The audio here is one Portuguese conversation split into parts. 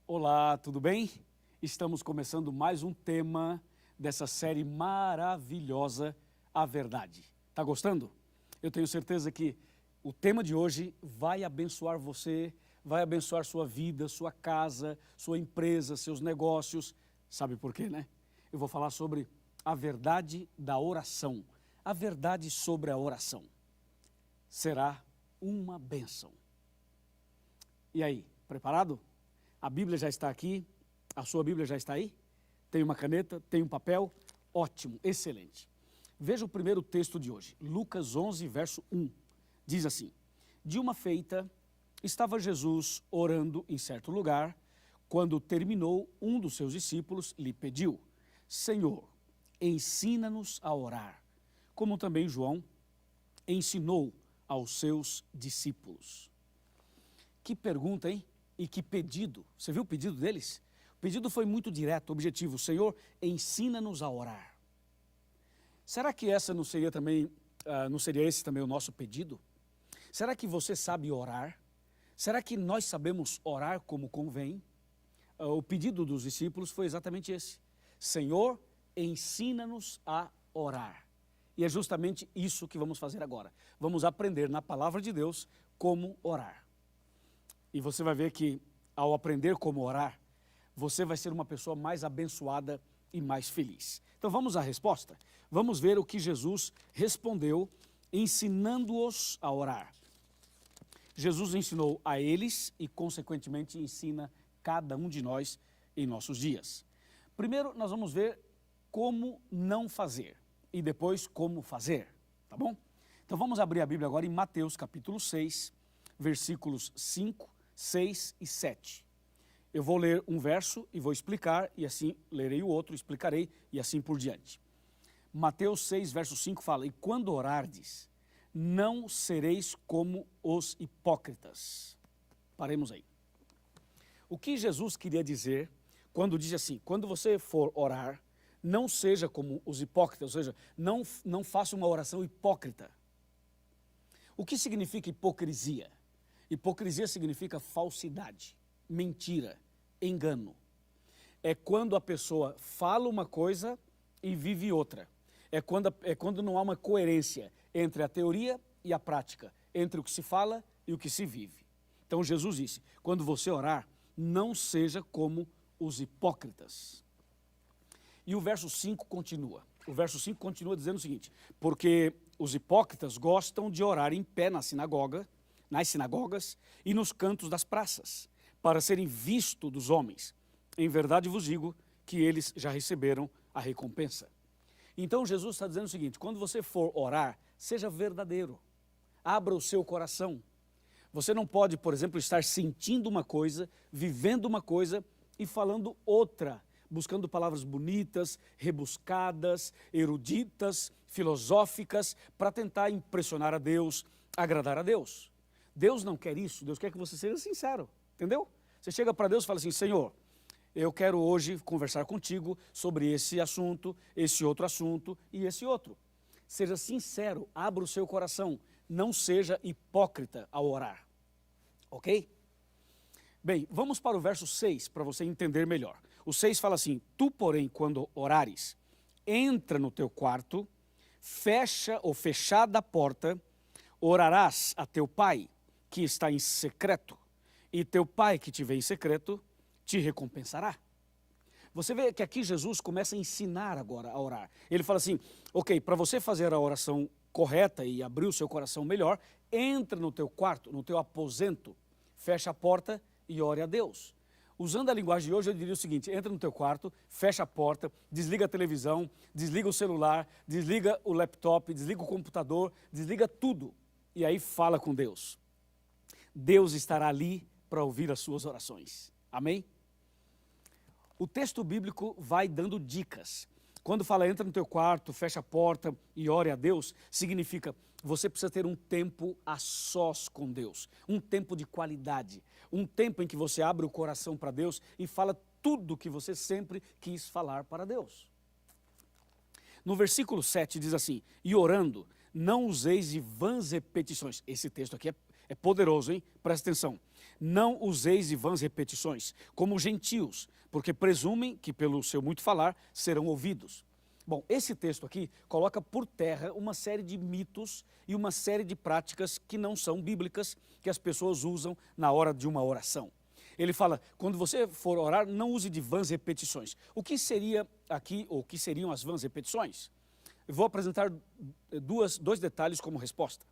Olá, tudo bem? Estamos começando mais um tema dessa série maravilhosa, A Verdade. Tá gostando? Eu tenho certeza que o tema de hoje vai abençoar você, vai abençoar sua vida, sua casa, sua empresa, seus negócios. Sabe por quê, né? Eu vou falar sobre a verdade da oração, a verdade sobre a oração. Será uma bênção. E aí, preparado? A Bíblia já está aqui, a sua Bíblia já está aí? Tem uma caneta, tem um papel? Ótimo, excelente. Veja o primeiro texto de hoje, Lucas 11, verso 1. Diz assim: de uma feita, estava Jesus orando em certo lugar, quando terminou, um dos seus discípulos lhe pediu: Senhor, ensina-nos a orar, como também João ensinou aos seus discípulos. Que pergunta, hein? E que pedido. Você viu o pedido deles? O pedido foi muito direto, objetivo. Senhor, ensina-nos a orar. Será que essa não seria também, não seria esse também o nosso pedido? Será que você sabe orar? Será que nós sabemos orar como convém? O pedido dos discípulos foi exatamente esse. Senhor, ensina-nos a orar. E é justamente isso que vamos fazer agora. Vamos aprender na palavra de Deus como orar. E você vai ver que, ao aprender como orar, você vai ser uma pessoa mais abençoada e mais feliz. Então vamos à resposta? Vamos ver o que Jesus respondeu, ensinando-os a orar. Jesus ensinou a eles e, consequentemente, ensina cada um de nós em nossos dias. Primeiro, nós vamos ver como não fazer e depois como fazer, tá bom? Então vamos abrir a Bíblia agora em Mateus capítulo 6, versículos 5, 6 e 7. Eu vou ler um verso e vou explicar, e assim lerei o outro, explicarei, e assim por diante. Mateus 6, verso 5 fala: e quando orardes, não sereis como os hipócritas. Paremos aí. O que Jesus queria dizer quando diz assim: quando você for orar, não seja como os hipócritas, ou seja, não faça uma oração hipócrita. O que significa hipocrisia? Hipocrisia significa falsidade, mentira, engano. É quando a pessoa fala uma coisa e vive outra. É quando não há uma coerência entre a teoria e a prática, entre o que se fala e o que se vive. Então Jesus disse: quando você orar, não seja como os hipócritas. E o verso 5 continua. O verso 5 continua dizendo o seguinte: porque os hipócritas gostam de orar em pé nas sinagogas e nos cantos das praças, para serem vistos dos homens. Em verdade vos digo que eles já receberam a recompensa. Então Jesus está dizendo o seguinte: quando você for orar, seja verdadeiro, abra o seu coração. Você não pode, por exemplo, estar sentindo uma coisa, vivendo uma coisa e falando outra, buscando palavras bonitas, rebuscadas, eruditas, filosóficas, para tentar impressionar a Deus, agradar a Deus. Deus não quer isso, Deus quer que você seja sincero, entendeu? Você chega para Deus e fala assim: Senhor, eu quero hoje conversar contigo sobre esse assunto, esse outro assunto e esse outro. Seja sincero, abra o seu coração, não seja hipócrita ao orar, ok? Bem, vamos para o verso 6 para você entender melhor. O 6 fala assim: tu, porém, quando orares, entra no teu quarto, fecha ou fechada a porta, orarás a teu pai, que está em secreto, e teu pai que te vê em secreto, te recompensará. Você vê que aqui Jesus começa a ensinar agora a orar. Ele fala assim: ok, para você fazer a oração correta e abrir o seu coração melhor, entra no teu quarto, no teu aposento, fecha a porta e ore a Deus. Usando a linguagem de hoje, eu diria o seguinte: entra no teu quarto, fecha a porta, desliga a televisão, desliga o celular, desliga o laptop, desliga o computador, desliga tudo. E aí fala com Deus. Deus estará ali para ouvir as suas orações. Amém? O texto bíblico vai dando dicas. Quando fala entra no teu quarto, fecha a porta e ore a Deus, significa você precisa ter um tempo a sós com Deus, um tempo de qualidade, um tempo em que você abre o coração para Deus e fala tudo que você sempre quis falar para Deus. No versículo 7 diz assim: e orando, não useis de vãs repetições. Esse texto aqui é poderoso, hein? Presta atenção. Não useis de vãs repetições, como gentios, porque presumem que pelo seu muito falar serão ouvidos. Bom, esse texto aqui coloca por terra uma série de mitos e uma série de práticas que não são bíblicas, que as pessoas usam na hora de uma oração. Ele fala, quando você for orar, não use de vãs repetições. O que seria aqui, ou o que seriam as vãs repetições? Eu vou apresentar dois detalhes como resposta.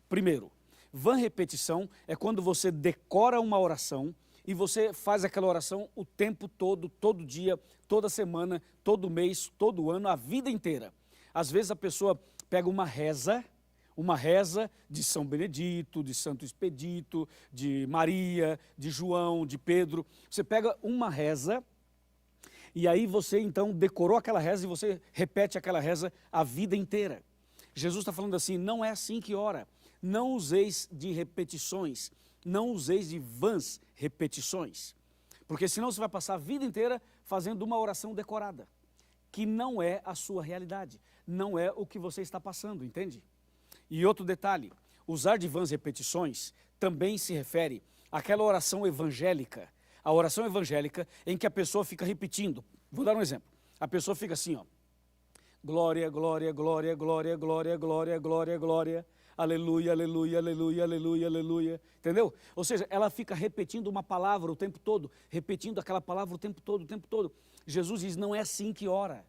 Primeiro, vã repetição é quando você decora uma oração e você faz aquela oração o tempo todo, todo dia, toda semana, todo mês, todo ano, a vida inteira. Às vezes a pessoa pega uma reza de São Benedito, de Santo Expedito, de Maria, de João, de Pedro. Você pega uma reza e aí você então decorou aquela reza e você repete aquela reza a vida inteira. Jesus está falando assim, não é assim que ora. Não useis de repetições, não useis de vãs repetições. Porque senão você vai passar a vida inteira fazendo uma oração decorada, que não é a sua realidade, não é o que você está passando, entende? E outro detalhe, usar de vãs repetições também se refere àquela oração evangélica, a oração evangélica em que a pessoa fica repetindo. Vou dar um exemplo, a pessoa fica assim, ó, glória, glória, glória, glória, glória, glória, glória, glória, aleluia, aleluia, aleluia, aleluia, aleluia, entendeu? Ou seja, ela fica repetindo uma palavra o tempo todo, repetindo aquela palavra o tempo todo, o tempo todo. Jesus diz, não é assim que ora.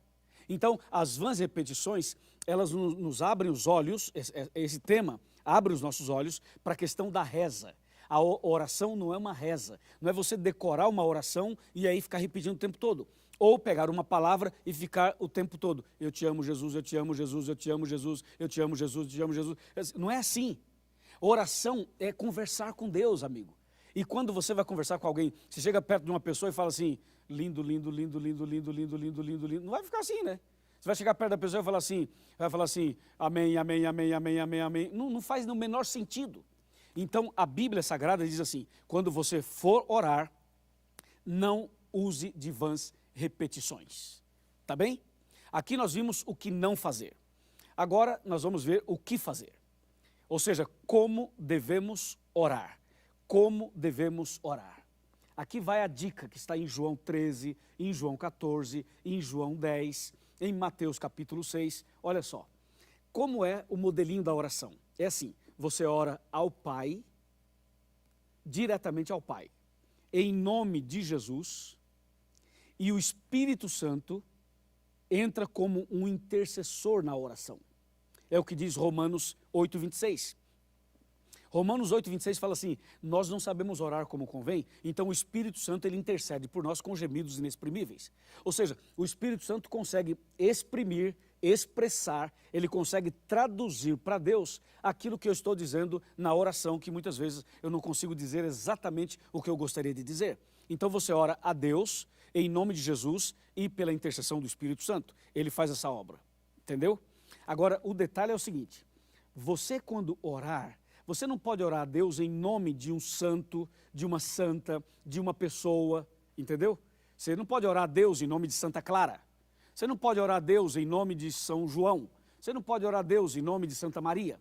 Então, as vãs repetições, elas nos abrem os olhos, esse tema abre os nossos olhos para a questão da reza. A oração não é uma reza, não é você decorar uma oração e aí ficar repetindo o tempo todo. Ou pegar uma palavra e ficar o tempo todo, eu te amo Jesus, eu te amo Jesus, eu te amo Jesus, eu te amo Jesus, eu te amo Jesus. Não é assim. Oração é conversar com Deus, amigo. E quando você vai conversar com alguém, você chega perto de uma pessoa e fala assim, lindo, lindo, lindo, lindo, lindo, lindo, lindo, lindo, lindo. Não vai ficar assim, né? Você vai chegar perto da pessoa e vai falar assim, amém, amém, amém, amém, amém, amém. Não faz no menor sentido. Então, a Bíblia Sagrada diz assim, quando você for orar, não use de vãs repetições, tá bem? Aqui nós vimos o que não fazer. Agora nós vamos ver o que fazer. Ou seja, como devemos orar. Como devemos orar. Aqui vai a dica que está em João 13, em João 14, em João 10, em Mateus capítulo 6. Olha só, como é o modelinho da oração? É assim, você ora ao Pai, diretamente ao Pai, em nome de Jesus, e o Espírito Santo entra como um intercessor na oração. É o que diz Romanos 8:26. Romanos 8:26 fala assim, nós não sabemos orar como convém, então o Espírito Santo ele intercede por nós com gemidos inexprimíveis. Ou seja, o Espírito Santo consegue exprimir, expressar, ele consegue traduzir para Deus aquilo que eu estou dizendo na oração, que muitas vezes eu não consigo dizer exatamente o que eu gostaria de dizer. Então você ora a Deus em nome de Jesus e pela intercessão do Espírito Santo. Ele faz essa obra, entendeu? Agora, o detalhe é o seguinte, você quando orar, você não pode orar a Deus em nome de um santo, de uma santa, de uma pessoa, entendeu? Você não pode orar a Deus em nome de Santa Clara. Você não pode orar a Deus em nome de São João. Você não pode orar a Deus em nome de Santa Maria.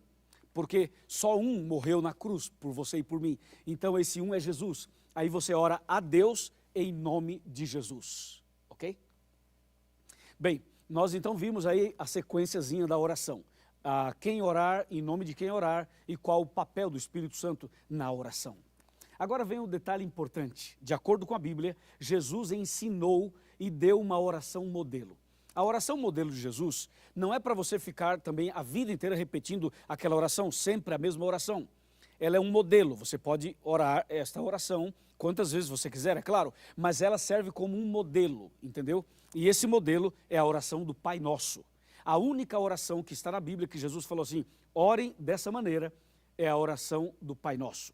Porque só um morreu na cruz por você e por mim. Então esse um é Jesus. Aí você ora a Deus em nome de Jesus. Ok? Bem, nós então vimos aí a sequenciazinha da oração. Quem orar, em nome de quem orar e qual o papel do Espírito Santo na oração. Agora vem um detalhe importante. De acordo com a Bíblia, Jesus ensinou e deu uma oração modelo. A oração modelo de Jesus não é para você ficar também a vida inteira repetindo aquela oração, sempre a mesma oração. Ela é um modelo, você pode orar esta oração quantas vezes você quiser, é claro, mas ela serve como um modelo, entendeu? E esse modelo é a oração do Pai Nosso. A única oração que está na Bíblia que Jesus falou assim, orem dessa maneira, é a oração do Pai Nosso.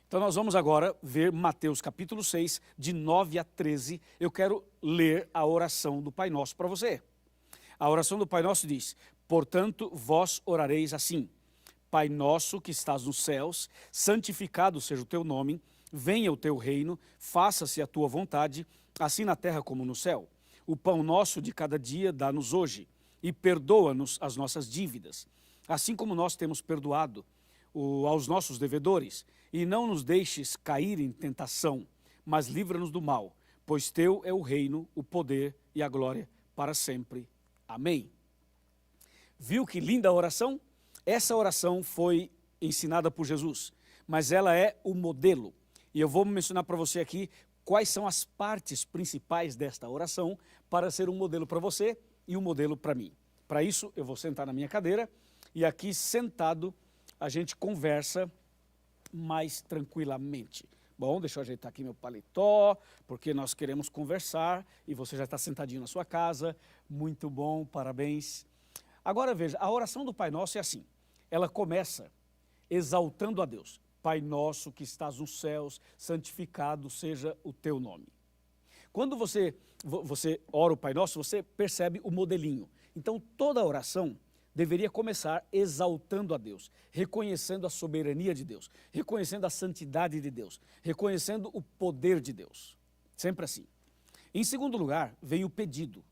Então nós vamos agora ver Mateus capítulo 6, de 9 a 13. Eu quero ler a oração do Pai Nosso para você. A oração do Pai Nosso diz, portanto, vós orareis assim, Pai Nosso que estás nos céus, santificado seja o teu nome, venha o teu reino, faça-se a tua vontade, assim na terra como no céu. O pão nosso de cada dia dá-nos hoje, e perdoa-nos as nossas dívidas, assim como nós temos perdoado aos nossos devedores, e não nos deixes cair em tentação, mas livra-nos do mal, pois teu é o reino, o poder e a glória para sempre. Amém. Viu que linda oração? Essa oração foi ensinada por Jesus, mas ela é o modelo. E eu vou mencionar para você aqui quais são as partes principais desta oração para ser um modelo para você e um modelo para mim. Para isso, eu vou sentar na minha cadeira e aqui sentado a gente conversa mais tranquilamente. Bom, deixa eu ajeitar aqui meu paletó, porque nós queremos conversar e você já está sentadinho na sua casa. Muito bom, parabéns. Agora veja, a oração do Pai Nosso é assim, ela começa exaltando a Deus. Pai nosso que estás nos céus, santificado seja o teu nome. Quando você ora o Pai Nosso, você percebe o modelinho. Então toda oração deveria começar exaltando a Deus, reconhecendo a soberania de Deus, reconhecendo a santidade de Deus, reconhecendo o poder de Deus. Sempre assim. Em segundo lugar, vem o pedido.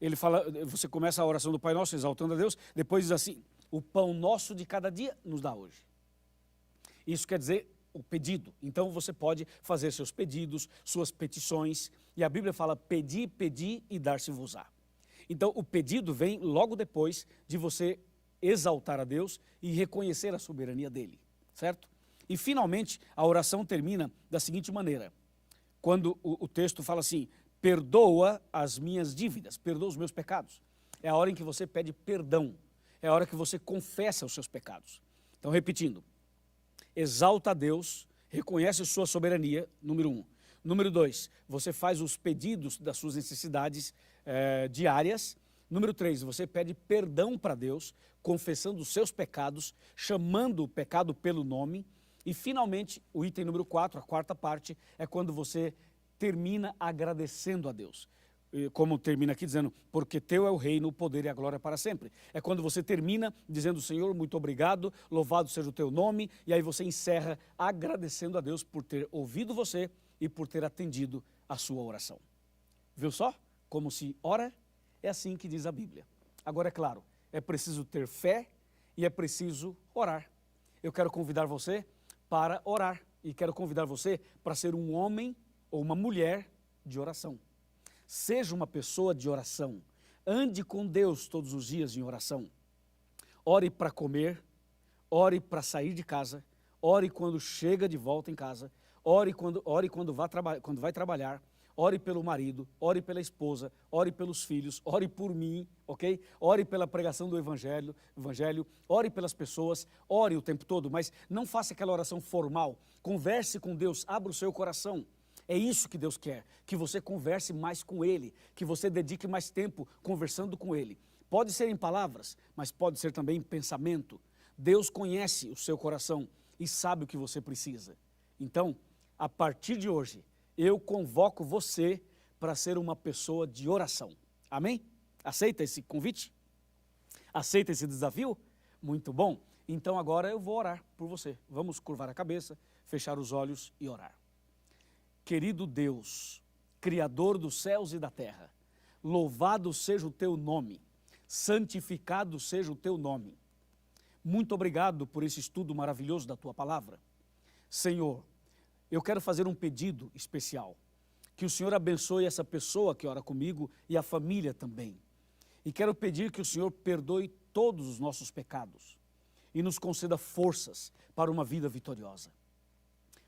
Ele fala, você começa a oração do Pai Nosso exaltando a Deus, depois diz assim, o pão nosso de cada dia nos dá hoje. Isso quer dizer o pedido. Então você pode fazer seus pedidos, suas petições, e a Bíblia fala, pedi, pedi e dar-se-vos-á. Então o pedido vem logo depois de você exaltar a Deus e reconhecer a soberania dele, certo? E finalmente a oração termina da seguinte maneira, quando o texto fala assim, perdoa as minhas dívidas, perdoa os meus pecados. É a hora em que você pede perdão, é a hora que você confessa os seus pecados. Então repetindo, exalta a Deus, reconhece sua soberania, número 1. Número 2, você faz os pedidos das suas necessidades diárias. Número 3, você pede perdão para Deus, confessando os seus pecados, chamando o pecado pelo nome. E finalmente, o item número 4, a quarta parte, é quando você termina agradecendo a Deus. Como termina aqui dizendo, porque teu é o reino, o poder e a glória para sempre. É quando você termina dizendo, Senhor, muito obrigado, louvado seja o teu nome, e aí você encerra agradecendo a Deus por ter ouvido você e por ter atendido a sua oração. Viu só? Como se ora, é assim que diz a Bíblia. Agora, é claro, é preciso ter fé e é preciso orar. Eu quero convidar você para orar e quero convidar você para ser um homem ou uma mulher de oração. Seja uma pessoa de oração, ande com Deus todos os dias em oração. Ore para comer, ore para sair de casa, ore quando chega de volta em casa, ore quando vai trabalhar, ore pelo marido, ore pela esposa, ore pelos filhos, ore por mim, ok? Ore pela pregação do evangelho, ore pelas pessoas, ore o tempo todo, mas não faça aquela oração formal. Converse com Deus, abra o seu coração. É isso que Deus quer, que você converse mais com Ele, que você dedique mais tempo conversando com Ele. Pode ser em palavras, mas pode ser também em pensamento. Deus conhece o seu coração e sabe o que você precisa. Então, a partir de hoje, eu convoco você para ser uma pessoa de oração. Amém? Aceita esse convite? Aceita esse desafio? Muito bom. Então agora eu vou orar por você. Vamos curvar a cabeça, fechar os olhos e orar. Querido Deus, Criador dos céus e da terra, louvado seja o teu nome, santificado seja o teu nome. Muito obrigado por esse estudo maravilhoso da tua palavra. Senhor, eu quero fazer um pedido especial, que o Senhor abençoe essa pessoa que ora comigo e a família também. E quero pedir que o Senhor perdoe todos os nossos pecados e nos conceda forças para uma vida vitoriosa.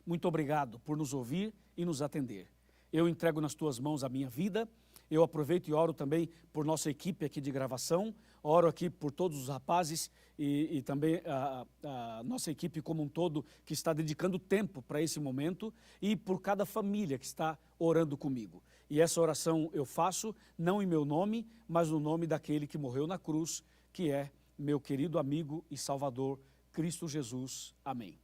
Muito obrigado por nos ouvir e nos atender. Eu entrego nas tuas mãos a minha vida, eu aproveito e oro também por nossa equipe aqui de gravação, oro aqui por todos os rapazes e também a nossa equipe como um todo que está dedicando tempo para esse momento e por cada família que está orando comigo. E essa oração eu faço não em meu nome, mas no nome daquele que morreu na cruz, que é meu querido amigo e Salvador, Cristo Jesus. Amém.